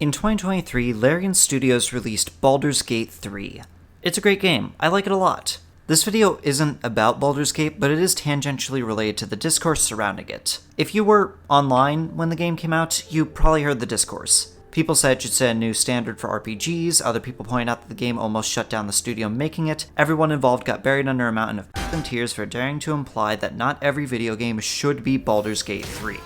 In 2023, Larian Studios released Baldur's Gate 3. It's a great game. I like it a lot. This video isn't about Baldur's Gate, but it is tangentially related to the discourse surrounding it. If you were online when the game came out, you probably heard the discourse. People said it should set a new standard for RPGs, other people point out that the game almost shut down the studio making it, everyone involved got buried under a mountain of and tears for daring to imply that not every video game should be Baldur's Gate 3.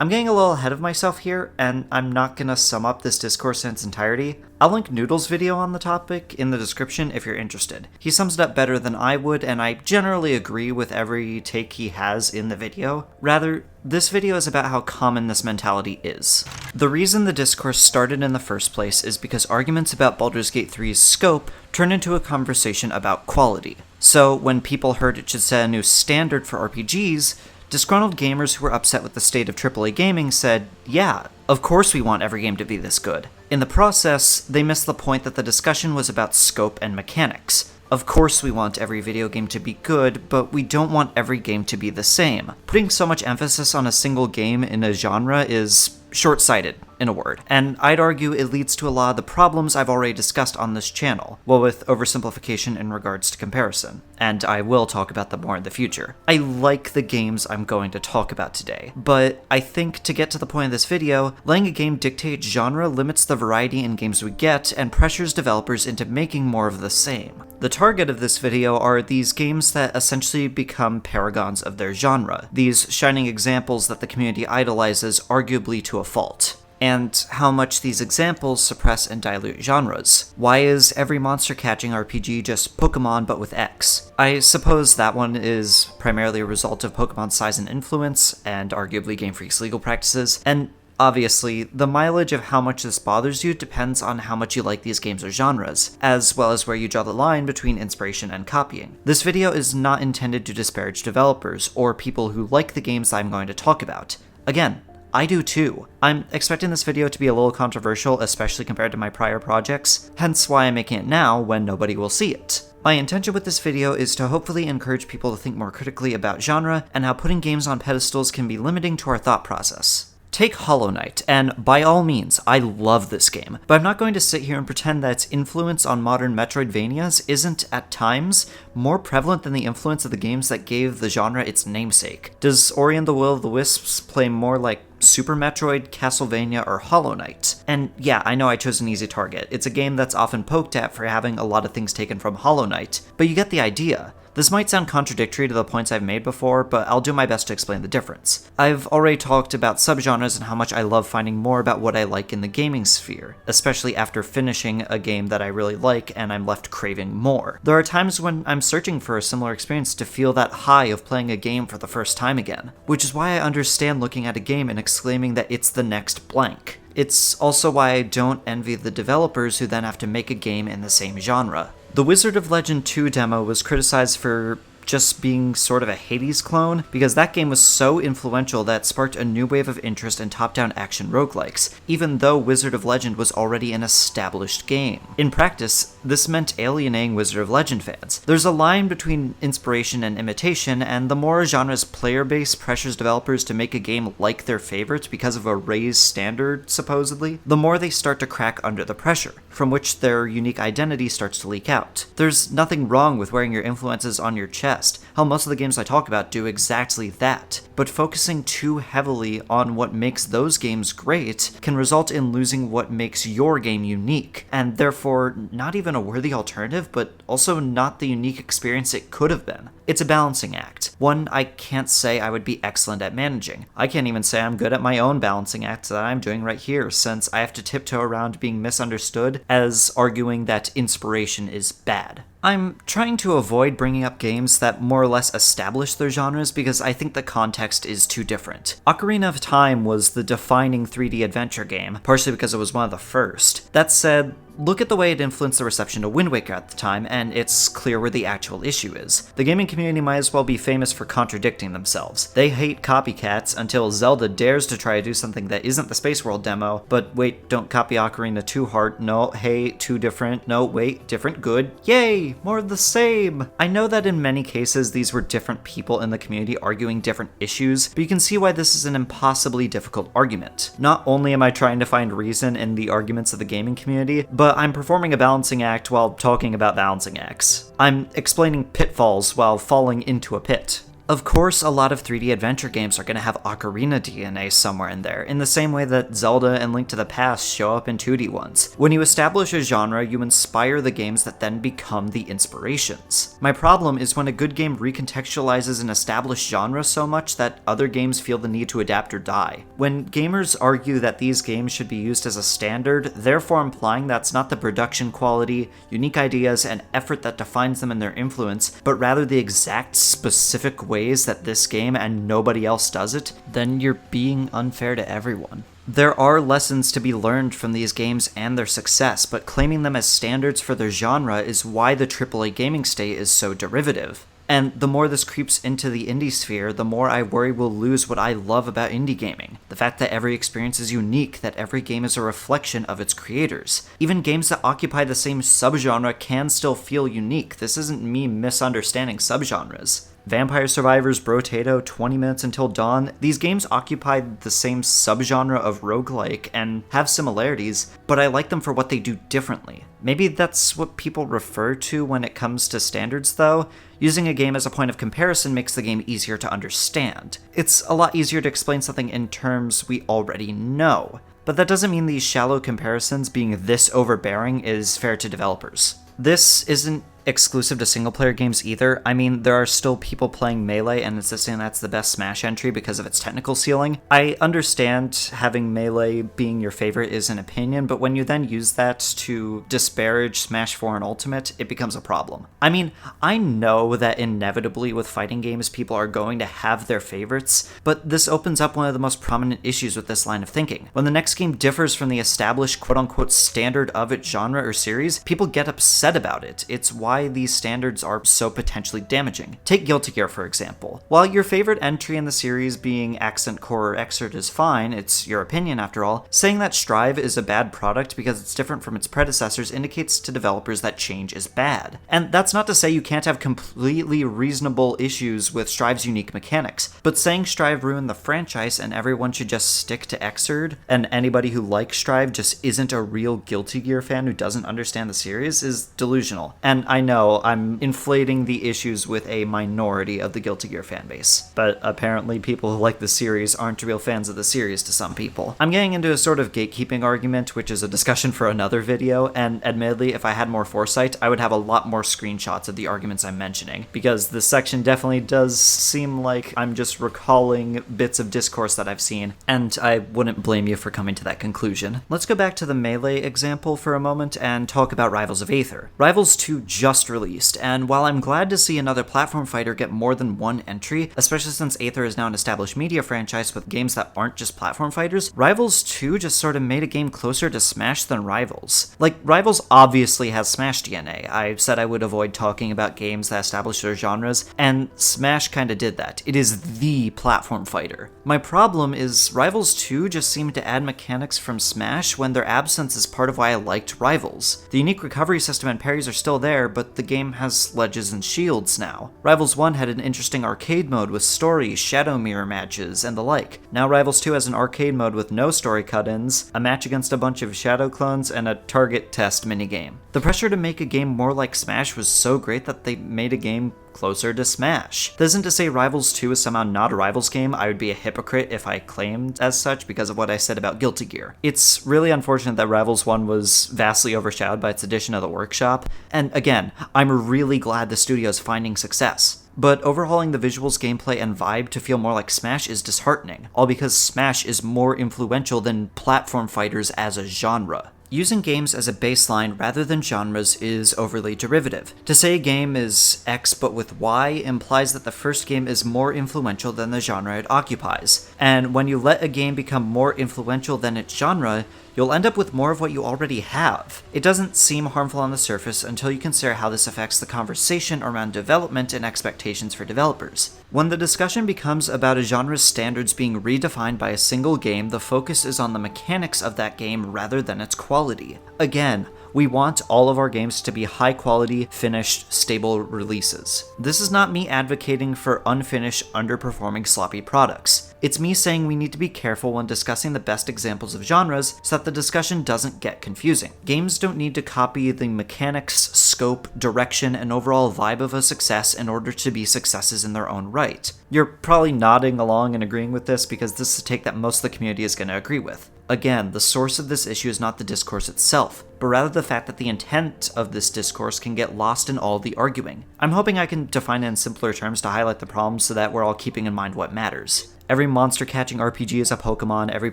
I'm getting a little ahead of myself here, and I'm not gonna sum up this discourse in its entirety. I'll link Noodle's video on the topic in the description if you're interested. He sums it up better than I would, and I generally agree with every take he has in the video. Rather, this video is about how common this mentality is. The reason the discourse started in the first place is because arguments about Baldur's Gate 3's scope turned into a conversation about quality. So when people heard it should set a new standard for RPGs, disgruntled gamers who were upset with the state of AAA gaming said, yeah, of course we want every game to be this good. In the process, they missed the point that the discussion was about scope and mechanics. Of course we want every video game to be good, but we don't want every game to be the same. Putting so much emphasis on a single game in a genre is short-sighted, in a word, and I'd argue it leads to a lot of the problems I've already discussed on this channel, well, with oversimplification in regards to comparison, and I will talk about them more in the future. I like the games I'm going to talk about today, but I think to get to the point of this video, letting a game dictate genre limits the variety in games we get and pressures developers into making more of the same. The target of this video are these games that essentially become paragons of their genre, these shining examples that the community idolizes arguably to a fault. And how much these examples suppress and dilute genres. Why is every monster catching RPG just Pokemon but with X? I suppose that one is primarily a result of Pokemon's size and influence, and arguably Game Freak's legal practices, and obviously, the mileage of how much this bothers you depends on how much you like these games or genres, as well as where you draw the line between inspiration and copying. This video is not intended to disparage developers or people who like the games I'm going to talk about. Again, I do too. I'm expecting this video to be a little controversial, especially compared to my prior projects, hence why I'm making it now when nobody will see it. My intention with this video is to hopefully encourage people to think more critically about genre and how putting games on pedestals can be limiting to our thought process. Take Hollow Knight, and by all means, I love this game, but I'm not going to sit here and pretend that its influence on modern Metroidvanias isn't, at times, more prevalent than the influence of the games that gave the genre its namesake. Does Ori and the Will of the Wisps play more like Super Metroid, Castlevania, or Hollow Knight? And yeah, I know I chose an easy target. It's a game that's often poked at for having a lot of things taken from Hollow Knight, but you get the idea. This might sound contradictory to the points I've made before, but I'll do my best to explain the difference. I've already talked about subgenres and how much I love finding more about what I like in the gaming sphere, especially after finishing a game that I really like and I'm left craving more. There are times when I'm searching for a similar experience to feel that high of playing a game for the first time again, which is why I understand looking at a game and exclaiming that it's the next blank. It's also why I don't envy the developers who then have to make a game in the same genre. The Wizard of Legend 2 demo was criticized for just being sort of a Hades clone, because that game was so influential that it sparked a new wave of interest in top-down action roguelikes, even though Wizard of Legend was already an established game. In practice, this meant alienating Wizard of Legend fans. There's a line between inspiration and imitation, and the more a genre's player base pressures developers to make a game like their favorite because of a raised standard, supposedly, the more they start to crack under the pressure, from which their unique identity starts to leak out. There's nothing wrong with wearing your influences on your chest. Hell, most of the games I talk about do exactly that. But focusing too heavily on what makes those games great can result in losing what makes your game unique, and therefore not even a worthy alternative, but also not the unique experience it could have been. It's a balancing act, one I can't say I would be excellent at managing. I can't even say I'm good at my own balancing act that I'm doing right here, since I have to tiptoe around being misunderstood as arguing that inspiration is bad. I'm trying to avoid bringing up games that more or less establish their genres because I think the context is too different. Ocarina of Time was the defining 3D adventure game, partially because it was one of the first. That said, Look at the way it influenced the reception to Wind Waker at the time, and it's clear where the actual issue is. The gaming community might as well be famous for contradicting themselves. They hate copycats until Zelda dares to try to do something that isn't the Space World demo, but wait, don't copy Ocarina too hard, no, hey, too different, no, wait, different, good, yay, more of the same! I know that in many cases these were different people in the community arguing different issues, but you can see why this is an impossibly difficult argument. Not only am I trying to find reason in the arguments of the gaming community, but I'm performing a balancing act while talking about balancing acts. I'm explaining pitfalls while falling into a pit. Of course, a lot of 3D adventure games are going to have Ocarina DNA somewhere in there, in the same way that Zelda and Link to the Past show up in 2D ones. When you establish a genre, you inspire the games that then become the inspirations. My problem is when a good game recontextualizes an established genre so much that other games feel the need to adapt or die. When gamers argue that these games should be used as a standard, therefore implying that's not the production quality, unique ideas, and effort that defines them and their influence, but rather the exact specific ways that this game and nobody else does it, then you're being unfair to everyone. There are lessons to be learned from these games and their success, but claiming them as standards for their genre is why the AAA gaming state is so derivative. And the more this creeps into the indie sphere, the more I worry we'll lose what I love about indie gaming. The fact that every experience is unique, that every game is a reflection of its creators. Even games that occupy the same subgenre can still feel unique. This isn't me misunderstanding subgenres. Vampire Survivors, Brotato, 20 Minutes Until Dawn, these games occupy the same subgenre of roguelike and have similarities, but I like them for what they do differently. Maybe that's what people refer to when it comes to standards though. Using a game as a point of comparison makes the game easier to understand. It's a lot easier to explain something in terms we already know. But that doesn't mean these shallow comparisons being this overbearing is fair to developers. This isn't exclusive to single-player games either. I mean, there are still people playing Melee and insisting that's the best Smash entry because of its technical ceiling. I understand having Melee being your favorite is an opinion, but when you then use that to disparage Smash 4 and Ultimate, it becomes a problem. I mean, I know that inevitably with fighting games, people are going to have their favorites, but this opens up one of the most prominent issues with this line of thinking. When the next game differs from the established quote-unquote standard of its genre or series, people get upset about it. It's why these standards are so potentially damaging. Take Guilty Gear, for example. While your favorite entry in the series being Accent Core or Exert is fine, it's your opinion after all, saying that Strive is a bad product because it's different from its predecessors indicates to developers that change is bad. And that's not to say you can't have completely reasonable issues with Strive's unique mechanics, but saying Strive ruined the franchise and everyone should just stick to Exert, and anybody who likes Strive just isn't a real Guilty Gear fan who doesn't understand the series is delusional. And I know I'm inflating the issues with a minority of the Guilty Gear fanbase, but apparently people who like the series aren't real fans of the series to some people. I'm getting into a sort of gatekeeping argument, which is a discussion for another video, and admittedly, if I had more foresight, I would have a lot more screenshots of the arguments I'm mentioning, because this section definitely does seem like I'm just recalling bits of discourse that I've seen, and I wouldn't blame you for coming to that conclusion. Let's go back to the Melee example for a moment and talk about Rivals of Aether. Rivals 2 just released, and while I'm glad to see another platform fighter get more than one entry, especially since Aether is now an established media franchise with games that aren't just platform fighters, Rivals 2 just sort of made a game closer to Smash than Rivals. Like, Rivals obviously has Smash DNA. I said I would avoid talking about games that establish their genres, and Smash kinda did that. It is the platform fighter. My problem is Rivals 2 just seemed to add mechanics from Smash when their absence is part of why I liked Rivals. The unique recovery system and parries are still there, but the game has ledges and shields now. Rivals 1 had an interesting arcade mode with story, shadow mirror matches, and the like. Now Rivals 2 has an arcade mode with no story cut-ins, a match against a bunch of shadow clones, and a target test minigame. The pressure to make a game more like Smash was so great that they made a game closer to Smash. That isn't to say Rivals 2 is somehow not a Rivals game. I would be a hypocrite if I claimed as such because of what I said about Guilty Gear. It's really unfortunate that Rivals 1 was vastly overshadowed by its addition of the workshop, and again, I'm really glad the studio is finding success. But overhauling the visuals, gameplay, and vibe to feel more like Smash is disheartening, all because Smash is more influential than platform fighters as a genre. Using games as a baseline rather than genres is overly derivative. To say a game is X but with Y implies that the first game is more influential than the genre it occupies. And when you let a game become more influential than its genre, you'll You'll end up with more of what you already have. It doesn't seem harmful on the surface until you consider how this affects the conversation around development and expectations for developers. When the discussion becomes about a genre's standards being redefined by a single game, the focus is on the mechanics of that game rather than its quality. Again, we want all of our games to be high quality, finished, stable releases. This is not me advocating for unfinished, underperforming, sloppy products. It's me saying we need to be careful when discussing the best examples of genres so that the discussion doesn't get confusing. Games don't need to copy the mechanics, scope, direction, and overall vibe of a success in order to be successes in their own right. You're probably nodding along and agreeing with this because this is a take that most of the community is going to agree with. Again, the source of this issue is not the discourse itself, but rather the fact that the intent of this discourse can get lost in all the arguing. I'm hoping I can define it in simpler terms to highlight the problems so that we're all keeping in mind what matters. Every monster-catching RPG is a Pokemon, every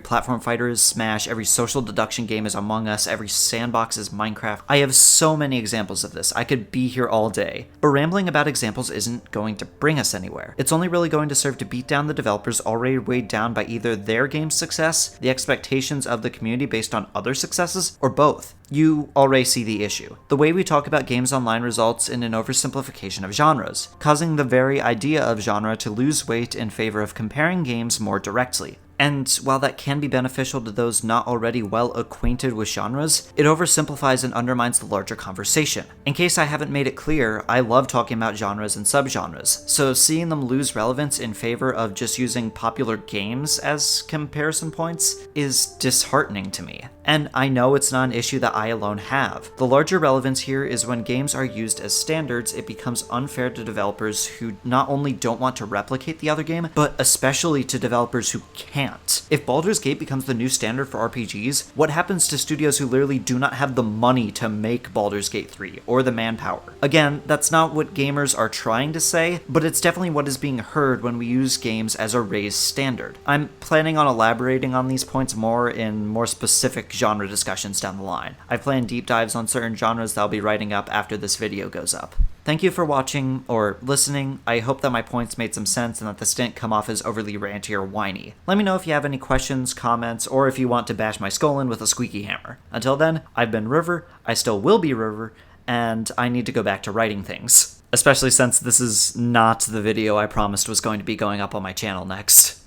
platform fighter is Smash, every social deduction game is Among Us, every sandbox is Minecraft. I have so many examples of this, I could be here all day. But rambling about examples isn't going to bring us anywhere. It's only really going to serve to beat down the developers already weighed down by either their game's success, the expectations of the community based on other successes, or both. You already see the issue. The way we talk about games online results in an oversimplification of genres, causing the very idea of genre to lose weight in favor of comparing games more directly. And while that can be beneficial to those not already well acquainted with genres, it oversimplifies and undermines the larger conversation. In case I haven't made it clear, I love talking about genres and subgenres, so seeing them lose relevance in favor of just using popular games as comparison points is disheartening to me. And I know it's not an issue that I alone have. The larger relevance here is when games are used as standards, it becomes unfair to developers who not only don't want to replicate the other game, but especially to developers who can't. If Baldur's Gate becomes the new standard for RPGs, what happens to studios who literally do not have the money to make Baldur's Gate 3, or the manpower? Again, that's not what gamers are trying to say, but it's definitely what is being heard when we use games as a raised standard. I'm planning on elaborating on these points more in more specific genre discussions down the line. I plan deep dives on certain genres that I'll be writing up after this video goes up. Thank you for watching, or listening. I hope that my points made some sense and that this didn't come off as overly ranty or whiny. Let me know if you have any questions, comments, or if you want to bash my skull in with a squeaky hammer. Until then, I've been River, I still will be River, and I need to go back to writing things. Especially since this is not the video I promised was going to be going up on my channel next.